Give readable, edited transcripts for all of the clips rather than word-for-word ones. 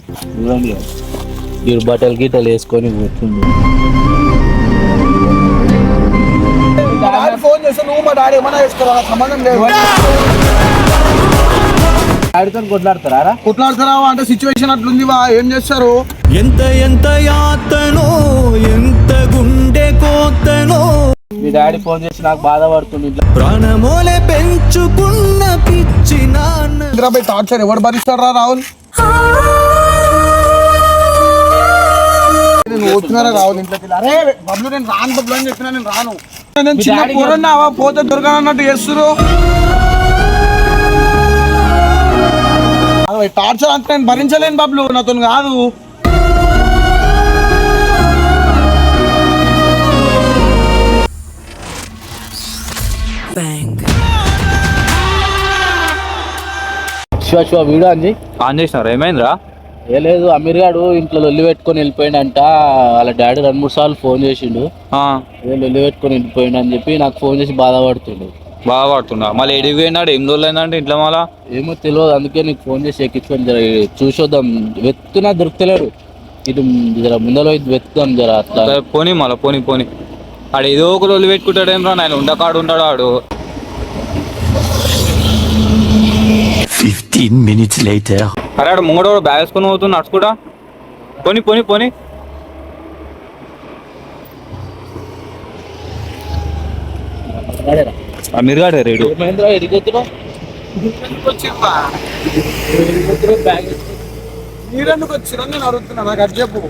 చూడండి మీరు బట్టలు గీతలు వేసుకొని కూర్చుంది. ఫోన్ చేస్తే నువ్వు మా డాడీ ఏమన్నా వేసుకోరా, సంబంధం లేదు. డాడీతో కొట్లాడతారా? కొట్లాడతారా అంటే సిచ్యువేషన్ అట్లుంది వా, ఏం చేస్తారు? ఎంత ఎంత యాతనో ఎంత గుండె కోతనో. మీ డాడీ ఫోన్ చేసి నాకు బాధపడుతుంది. ప్రాణమోలే పెంచుకున్న పిచ్చి నాన్న. హైదరాబాద్ టార్చర్ ఎవరు భరిస్తారా రాహుల్? నేను పోతున్నారా రాహుల్ ఇంట్లోకి? అరే బబ్లు నేను రాను బబ్లు అని చెప్పినా, నేను రాను. నేను చిన్న పూరన్నావా పోతే దొరకనన్నట్టు చేస్తురు. టార్చర్ అంతా నేను భరించలేను బబ్లు, నాతో కాదు. శివ వీడియో అంది ఆన్ చేసినారు. ఏమైందిరా? ఏ లేదు, అమీర్ గాడు ఇంట్లో లొల్లి పెట్టుకొని వెళ్ళిపోయిండంట. వాళ్ళ డాడీ 2-3 సార్లు ఫోన్ చేసిండు. లొల్లి పెట్టుకొని వెళ్ళిపోయిండు అని చెప్పి నాకు ఫోన్ చేసి బాధపడుతుండు. బాధపడుతున్నా మళ్ళీ ఎడికి పోయినాడు? ఎన్ని రోజులు అయిందంటే ఇంట్లో మళ్ళా ఏమో తెలియదు, అందుకే నీకు ఫోన్ చేసి ఎక్కించుకొని జర చూసొద్దాం. వెతున్నా దొరుకుతలేడు. ఇది జర ముందర వెతుకుతాం జర అట్లా. పోనీ మళ్ళీ పోనీ ఆడు ఏదో ఒక రోజు పెట్టుకుంటాడేం రా, ఆయన ఉండకాడు ఉంటాడు ఆడు. 15 minutes later. అరే ఆడు ముంగడు బ్యాగ్ వేసుకొని పోతుంది నడుచుకుంటా. పోనీ అమీర్ గాడే రేడు. మీరెందుకు వచ్చినా నేను అడుగుతున్నా, నాకు అది చెప్పు.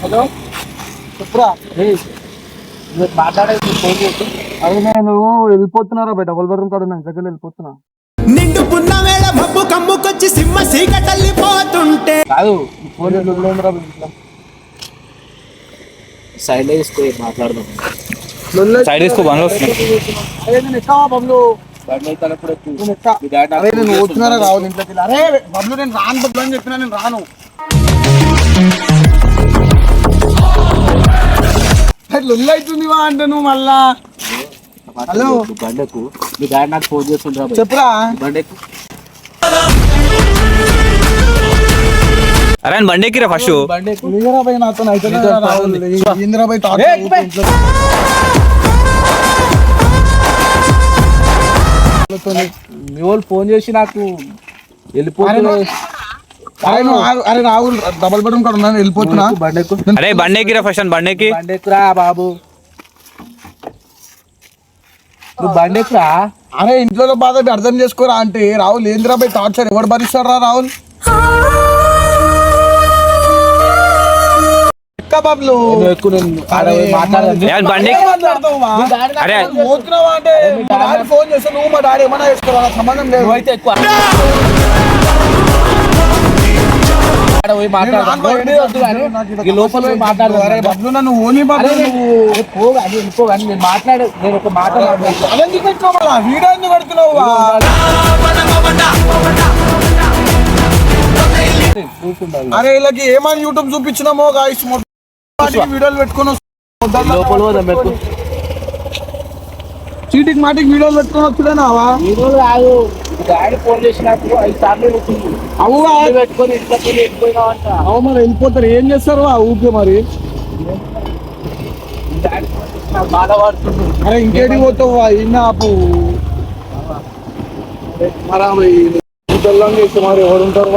హలో చెప్పురా. మాట్లాడేది ఫోన్ చేసి అది నేను వెళ్ళిపోతున్నారా బయట డబుల్ బెడ్రూమ్ కాదు, నేను దగ్గర వెళ్ళిపోతున్నా. నిండు పున్న వేళ మబ్బు కమ్ముకొచ్చి సింహ సీకటల్లిపోతుంటే కాదు ఫోన్ ఇంట్లో సైడ్ వేసుకో మాట్లాడదాం. సైడ్ వేసుకో బండ్లు వస్తున్నాయి. అరే నేను పోతున్నారా రాహుల్ ఇంట్లోకి? అరే బబ్లు నేను రాను బబ్లు అని చెప్పినా, నేను రాను. లొల్లి అవుతుంది వా అంటే నువ్వు మళ్ళా. హలో బండకు మీ డాడీ నాకు ఫోన్ చేస్తుండ్రా, చెప్పురా. బండకు అరే బండెక్కిరా ఫస్ట్. ఇందిరాబాయ్ నాతో అయితే ఇందిరాబాయ్ మీ వాళ్ళు ఫోన్ చేసి నాకు వెళ్ళిపోతున్నా. అరే రాహుల్ డబల్ బెడ్రూమ్ కాడ ఉన్నాను, వెళ్ళిపోతున్నా. బండకు అరే బండెక్కిరా ఫస్ట్ అని బండెక్కురా బాబు, నువ్వు బండెక్కురా. అరే ఇంట్లో బాధ అర్థం చేసుకోరా అంటే రాహుల్ ఏందిరాబాయ్ టార్చర్ ఎవరు భరిస్తారా రాహుల్? బబ్లు ఫోన్ చేస్తే నువ్వు మా డాడీ ఏమన్నా వేసుకోరా, సంబంధం లేదు. అయితే ఎక్కువ లోపల మాట్లాడదు. అరే బబ్లు నన్ను ఓని బబ్లు వెళ్ళిపోగాని నేను మాట్లాడే, నేను ఒక మాట ఎందుకు పెట్టుకోవాలా? వీడియో ఎందుకు పెడుతున్నావు? అరే వీళ్ళకి ఏమని యూట్యూబ్ చూపించినామో గాయస్ వీడియోలు పెట్టుకుని లోపల చీటికి మాటికి వీడియోలు పెట్టుకుని వచ్చుడేనావా? కాదు, డాడీ ఫోన్ చేసినప్పుడు 5 సార్లు పెట్టుకొని ఇంట్లో వెళ్ళిపోయినావంట. అవు మరి వెళ్ళిపోతారు, ఏం చేస్తారు ఊరికే మరి? బాధపడుతుంది. అరే ఇంకేటికి పోతావు? ఇన్నాపు మరి చేస్తే మరి ఎవరు ఉంటారు?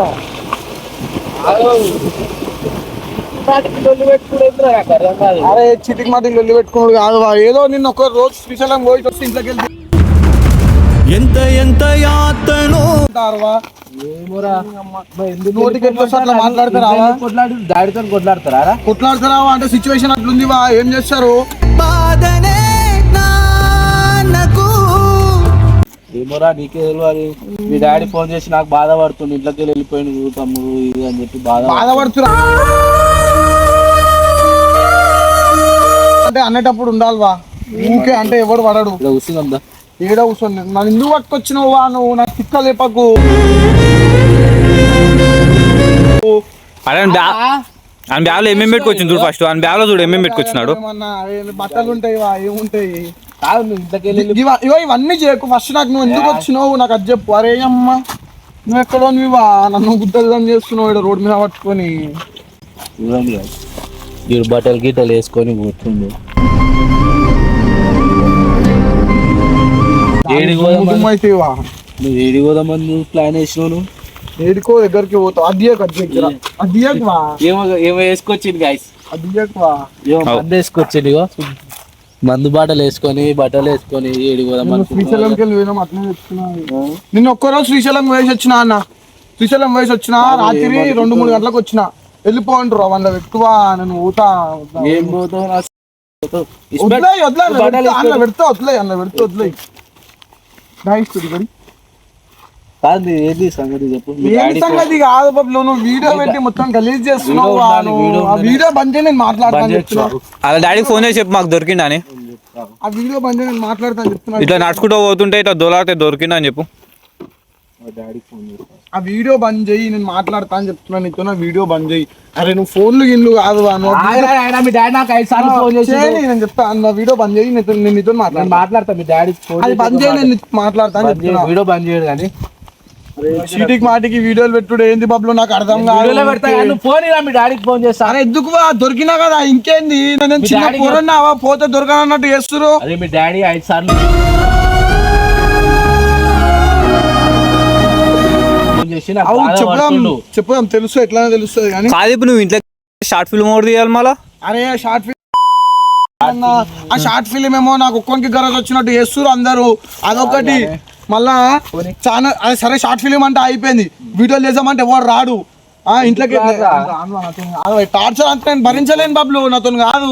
అరే చిటికి మాటికి లొల్లి పెట్టుకున్నాడు కాదు, ఏదో నిన్న ఒక రోజు శ్రీశైలం పోయి వస్తే ఇంట్లోకి వెళ్తే ఎంత ఎంత యాతనో. నోటికి ఎట్లా అట్లా మాట్లాడతారా? డాడీతో కొట్లాడతారా? కొట్లాడతారా అంటే సిచ్యువేషన్ అట్లుంది వా, ఏం చేస్తారు? బాధనే నాన్నకు. ఏమోరా నీకే తెలియాలి. మీ డాడీ ఫోన్ చేసి నాకు బాధపడుతుంది, ఇంట్లోకి వెళ్ళిపోయింది తమ్ముడు ఇది అని చెప్పి బాధపడుతున్నా అంటే అనేటప్పుడు ఉండాలివా, ఊకే అంటే ఎవడు పడడు. కూర్చుందా ఏడ కూర్చొని నన్ను ఎందుకు పట్టుకొచ్చినావు వా? నువ్వు నాకు తిక్క లేపకు. అరే బ్యాగ్ లో ఏమేమి పెట్టుకొచ్చింది చూడు ఫస్ట్. బ్యాగ్ లో చూడు ఏమేమి పెట్టుకొచ్చినాడు. బట్టలు ఉంటాయి వా, ఏముంటాయి? కాదు నువ్వు ఇంట్లోకి వెళ్ళి ఇగో ఇవన్నీ చేయకు ఫస్ట్ నాకు నువ్వు ఎందుకు వచ్చినావు నాకు అది చెప్పు. అరే అమ్మా నువ్వు ఎక్కడో నువ్వు నన్ను గుద్దలు చేస్తున్నావు ఇక్కడ రోడ్డు మీద పట్టుకొని. చూడండి ఈ బట్టలు గిట్టలు వేసుకొని కూర్చుండు. అయితేవా నువ్వు ఏడి పోదామని ప్లాన్ వేసినావు నువ్వు ఏడికో దగ్గరికి పోతావు. అదియకువా ఏమో ఏమో వేసుకొచ్చింది గాయస్. అదియకువా ఏమో మందు వేసుకొచ్చింది. ఇగో మందు బట్టలు వేసుకొని ఏడి పోదామని శ్రీశైలంకి వెళ్ళి పోయినాం అట్లనే తెచ్చుకున్నా. నిన్న ఒక్కరోజు శ్రీశైలం వేసి వచ్చిన అన్న. శ్రీశైలం వేసి వచ్చిన రాత్రి 2-3 గంటలకు వచ్చిన. వెళ్ళిపోంటారు వాళ్ళ ఎక్కువ నేను ఊతా ఏం పోతావు కాదు ఏంది సంగతి చెప్పు. సంగతి కాదు బాబు నువ్వు వీడియో పెట్టి మొత్తం గలీజ్ చేస్తున్నావు. ఆ వీడియో బంద్ చేయి నేను మాట్లాడతాను చెప్తున్నావు. అలా డాడీకి ఫోన్ చేసి చెప్పు మాకు దొరికిందా అని. ఆ వీడియో బంద్ చేయి నేను మాట్లాడతాను చెప్తున్నా. ఇట్లా నడుచుకుంటూ పోతుంటే ఇట్లా దొలాడితే దొరికిందా అని చెప్పు. ఆ వీడియో బంద్ చేయి నేను మాట్లాడతా అని చెప్తున్నా నీతో. నా వీడియో బంద్ చేయి. అరే నువ్వు ఫోన్లు గిన్లు కాదు మీ డాడీ నాకు 5 సార్లు ఫోన్ చేసి నేను చెప్తాను. నా వీడియో బంద్ చేయి నేను నీతో మాట్లాడతా. మీ డాడీ అది బంద్ చేయి నేను మాట్లాడతాను చెప్తున్నా. వీడియో బంద్ చేయడు కానీ చీటికి మాటికి వీడియోలు పెట్టుడు ఏంది బాబులు నాకు అర్థం కాదు. ఫోన్ మీ డాడీకి ఫోన్ చేస్తా. అరే ఎందుకు దొరికినా కదా ఇంకేంది. నేను చిన్న పూరన్నావా పోతే దొరకనన్నట్టు చేస్తురు. అదే మీ డాడీ 5 సార్లు చెప్పుదాం తెలుసు ఎట్లా తెలుస్తుంది కానీ కాదు ఇప్పుడు నువ్వు ఇంట్లో షార్ట్ ఫిల్మ్ ఓడి తీయాలి మళ్ళా. అరే షార్ట్ ఫిల్మ్ ఆ షార్ట్ ఫిల్మ్ ఏమో నాకు ఒక్కొనికి గరజ్ వచ్చినట్టు చేస్తురు అందరూ. అదొకటి మళ్ళా చాలా అదే సరే షార్ట్ ఫిలిం అంటే అయిపోయింది. వీడియోలు చేసామంటే ఎవరు రాడు ఇంట్లోకి. టార్చర్ అంతా నేను భరించలేను బాబులు నాతో కాదు.